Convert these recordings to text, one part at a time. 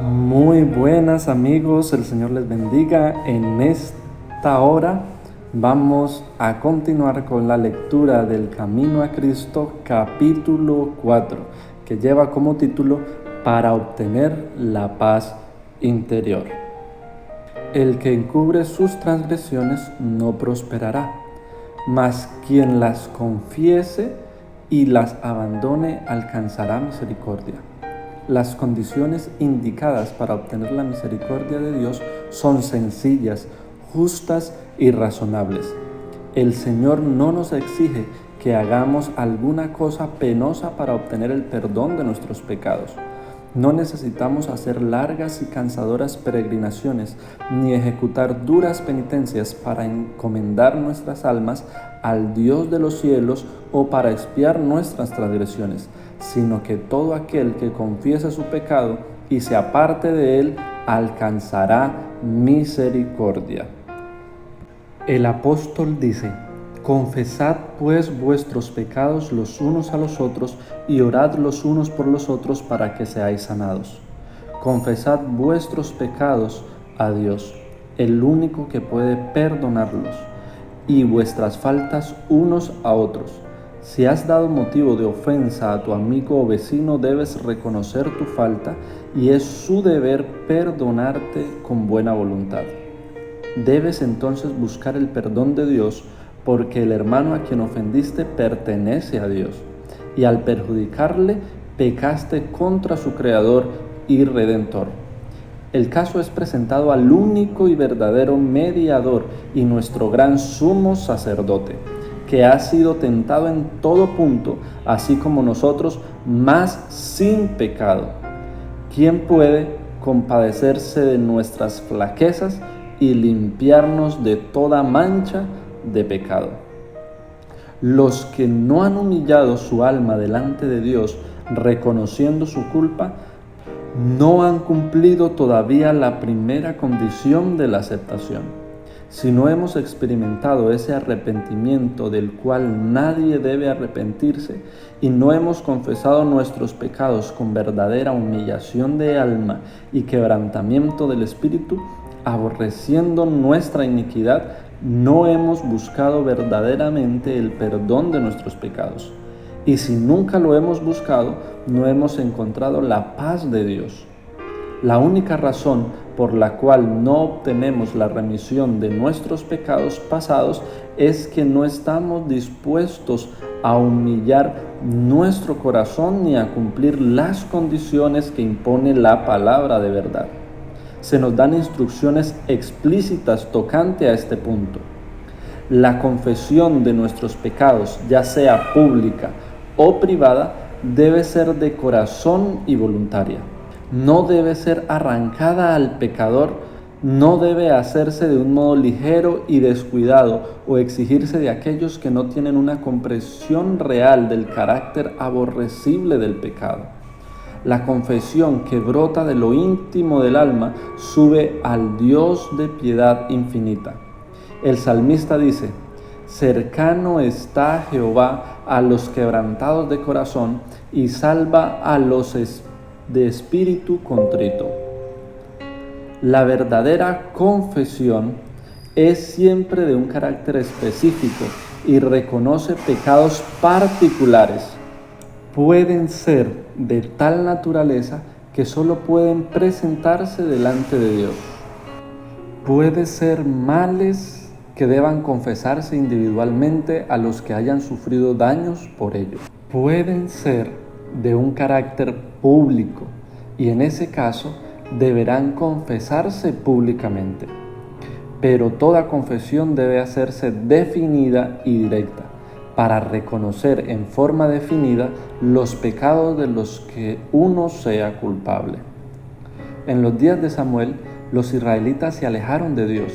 Muy buenas amigos, el Señor les bendiga. En esta hora vamos a continuar con la lectura del Camino a Cristo, capítulo 4, que lleva como título Para obtener la paz interior. El que encubre sus transgresiones no prosperará, mas quien las confiese y las abandone alcanzará misericordia. Las condiciones indicadas para obtener la misericordia de Dios son sencillas, justas y razonables. El Señor no nos exige que hagamos alguna cosa penosa para obtener el perdón de nuestros pecados. No necesitamos hacer largas y cansadoras peregrinaciones ni ejecutar duras penitencias para encomendar nuestras almas al Dios de los cielos o para expiar nuestras transgresiones, sino que todo aquel que confiese su pecado y se aparte de él alcanzará misericordia. El apóstol dice: confesad pues vuestros pecados los unos a los otros y orad los unos por los otros para que seáis sanados. Confesad vuestros pecados a Dios, el único que puede perdonarlos, y vuestras faltas unos a otros. Si has dado motivo de ofensa a tu amigo o vecino, debes reconocer tu falta y es su deber perdonarte con buena voluntad. Debes entonces buscar el perdón de Dios, porque el hermano a quien ofendiste pertenece a Dios, y al perjudicarle pecaste contra su Creador y Redentor. El caso es presentado al único y verdadero mediador y nuestro gran sumo sacerdote, que ha sido tentado en todo punto, así como nosotros, mas sin pecado. ¿Quién puede compadecerse de nuestras flaquezas y limpiarnos de toda mancha de pecado? Los que no han humillado su alma delante de Dios, reconociendo su culpa, no han cumplido todavía la primera condición de la aceptación. Si no hemos experimentado ese arrepentimiento del cual nadie debe arrepentirse y no hemos confesado nuestros pecados con verdadera humillación de alma y quebrantamiento del espíritu, aborreciendo nuestra iniquidad, no hemos buscado verdaderamente el perdón de nuestros pecados. Y si nunca lo hemos buscado, no hemos encontrado la paz de Dios. La única razón por la cual no obtenemos la remisión de nuestros pecados pasados es que no estamos dispuestos a humillar nuestro corazón ni a cumplir las condiciones que impone la palabra de verdad. Se nos dan instrucciones explícitas tocante a este punto. La confesión de nuestros pecados, ya sea pública o privada, debe ser de corazón y voluntaria. No debe ser arrancada al pecador, no debe hacerse de un modo ligero y descuidado o exigirse de aquellos que no tienen una comprensión real del carácter aborrecible del pecado. La confesión que brota de lo íntimo del alma sube al Dios de piedad infinita. El salmista dice: cercano está Jehová a los quebrantados de corazón y salva a los de espíritu contrito. La verdadera confesión es siempre de un carácter específico y reconoce pecados particulares. Pueden ser de tal naturaleza que solo pueden presentarse delante de Dios. Puede ser males que deban confesarse individualmente a los que hayan sufrido daños por ello. Pueden ser de un carácter público y en ese caso deberán confesarse públicamente. Pero toda confesión debe hacerse definida y directa para reconocer en forma definida los pecados de los que uno sea culpable. En los días de Samuel, los israelitas se alejaron de Dios.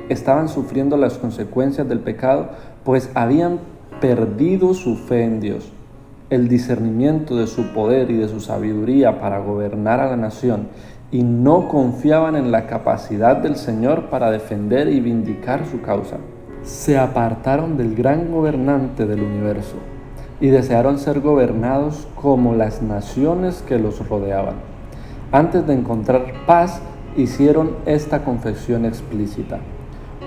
Estaban sufriendo las consecuencias del pecado, pues habían perdido su fe en Dios, el discernimiento de su poder y de su sabiduría para gobernar a la nación, y no confiaban en la capacidad del Señor para defender y vindicar su causa. Se apartaron del gran gobernante del universo y desearon ser gobernados como las naciones que los rodeaban. Antes de encontrar paz, hicieron esta confesión explícita: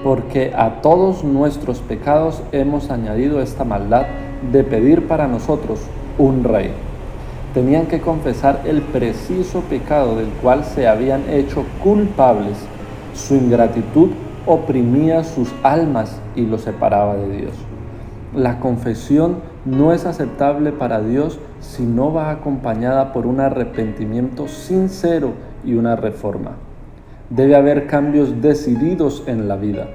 porque a todos nuestros pecados hemos añadido esta maldad de pedir para nosotros un rey. Tenían que confesar el preciso pecado del cual se habían hecho culpables. Su ingratitud oprimía sus almas y los separaba de Dios. La confesión no es aceptable para Dios si no va acompañada por un arrepentimiento sincero y una reforma. Debe haber cambios decididos en la vida.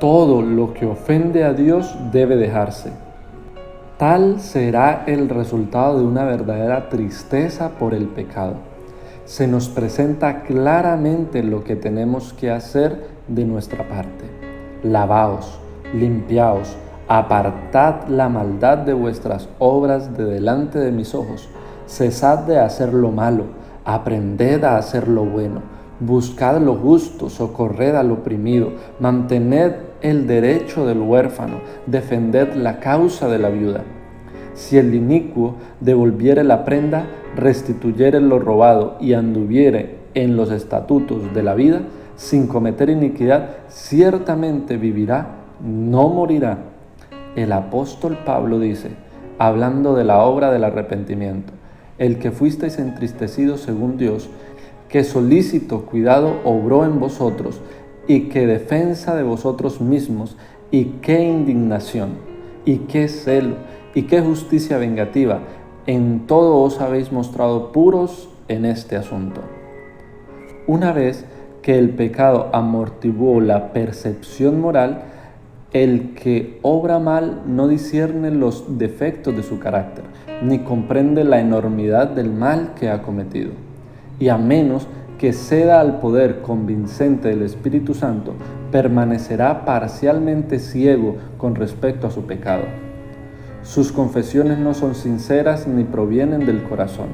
Todo lo que ofende a Dios debe dejarse. Tal será el resultado de una verdadera tristeza por el pecado. Se nos presenta claramente lo que tenemos que hacer de nuestra parte. Lavaos, limpiaos, apartad la maldad de vuestras obras de delante de mis ojos. Cesad de hacer lo malo, aprended a hacer lo bueno. Buscad lo justo, socorred al oprimido, mantened el derecho del huérfano, defended la causa de la viuda. Si el inicuo devolviere la prenda, restituyere lo robado y anduviere en los estatutos de la vida, sin cometer iniquidad, ciertamente vivirá, no morirá. El apóstol Pablo dice, hablando de la obra del arrepentimiento: el que fuisteis entristecidos según Dios, que solícito cuidado obró en vosotros, y qué defensa de vosotros mismos, y qué indignación, y qué celo, y qué justicia vengativa, en todo os habéis mostrado puros en este asunto. Una vez que el pecado amortiguó la percepción moral, el que obra mal no discierne los defectos de su carácter, ni comprende la enormidad del mal que ha cometido. Y a menos que ceda al poder convincente del Espíritu Santo, permanecerá parcialmente ciego con respecto a su pecado. Sus confesiones no son sinceras ni provienen del corazón.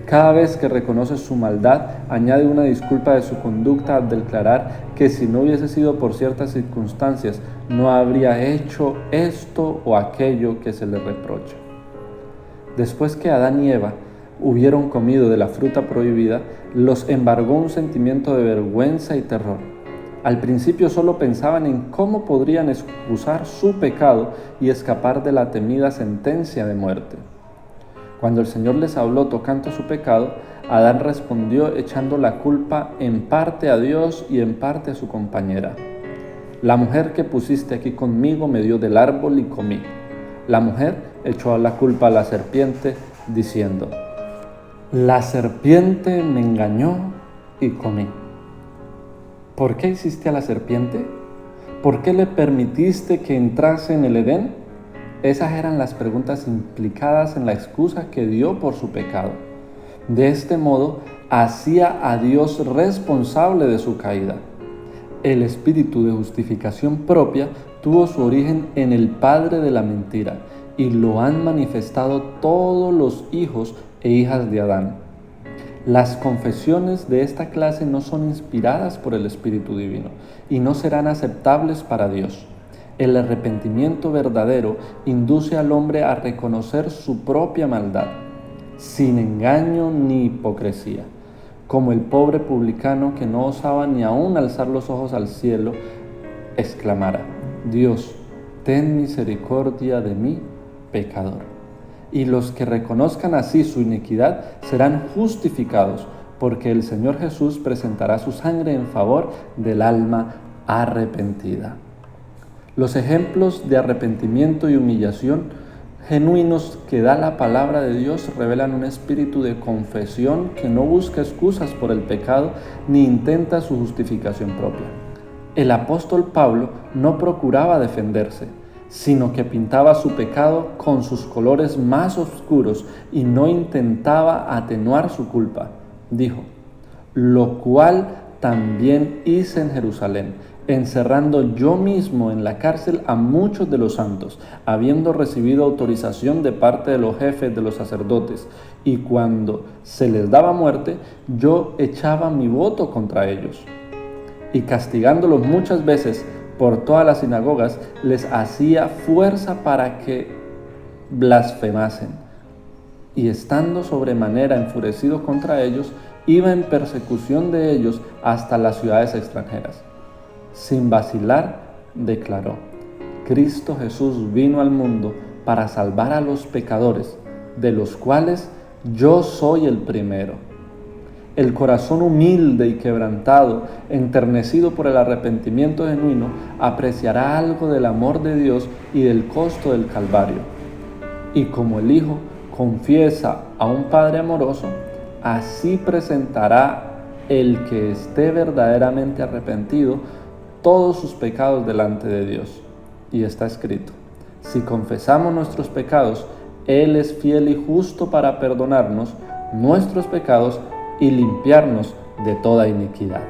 Cada vez que reconoce su maldad, añade una disculpa de su conducta al declarar que si no hubiese sido por ciertas circunstancias, no habría hecho esto o aquello que se le reprocha. Después que Adán y Eva hubieron comido de la fruta prohibida, los embargó un sentimiento de vergüenza y terror. Al principio solo pensaban en cómo podrían excusar su pecado y escapar de la temida sentencia de muerte. Cuando el Señor les habló tocante a su pecado, Adán respondió echando la culpa en parte a Dios y en parte a su compañera. La mujer que pusiste aquí conmigo me dio del árbol y comí. La mujer echó la culpa a la serpiente, diciendo: la serpiente me engañó y comí. ¿Por qué hiciste a la serpiente? ¿Por qué le permitiste que entrase en el Edén? Esas eran las preguntas implicadas en la excusa que dio por su pecado. De este modo, hacía a Dios responsable de su caída. El espíritu de justificación propia tuvo su origen en el padre de la mentira y lo han manifestado todos los hijos e hijas de Adán. Las confesiones de esta clase no son inspiradas por el Espíritu Divino y no serán aceptables para Dios. El arrepentimiento verdadero induce al hombre a reconocer su propia maldad, sin engaño ni hipocresía, como el pobre publicano que no osaba ni aún alzar los ojos al cielo, exclamara: Dios, ten misericordia de mí, pecador. Y los que reconozcan así su iniquidad serán justificados, porque el Señor Jesús presentará su sangre en favor del alma arrepentida. Los ejemplos de arrepentimiento y humillación genuinos que da la palabra de Dios revelan un espíritu de confesión que no busca excusas por el pecado ni intenta su justificación propia. El apóstol Pablo no procuraba defenderse, sino que pintaba su pecado con sus colores más oscuros y no intentaba atenuar su culpa. Dijo: lo cual también hice en Jerusalén, encerrando yo mismo en la cárcel a muchos de los santos, habiendo recibido autorización de parte de los jefes de los sacerdotes, y cuando se les daba muerte, yo echaba mi voto contra ellos. Y castigándolos muchas veces por todas las sinagogas, les hacía fuerza para que blasfemasen. Y estando sobremanera enfurecido contra ellos, iba en persecución de ellos hasta las ciudades extranjeras. Sin vacilar, declaró: Cristo Jesús vino al mundo para salvar a los pecadores, de los cuales yo soy el primero. El corazón humilde y quebrantado, enternecido por el arrepentimiento genuino, apreciará algo del amor de Dios y del costo del Calvario. Y como el Hijo confiesa a un Padre amoroso, así presentará el que esté verdaderamente arrepentido todos sus pecados delante de Dios. Y está escrito: si confesamos nuestros pecados, Él es fiel y justo para perdonarnos nuestros pecados y limpiarnos de toda iniquidad.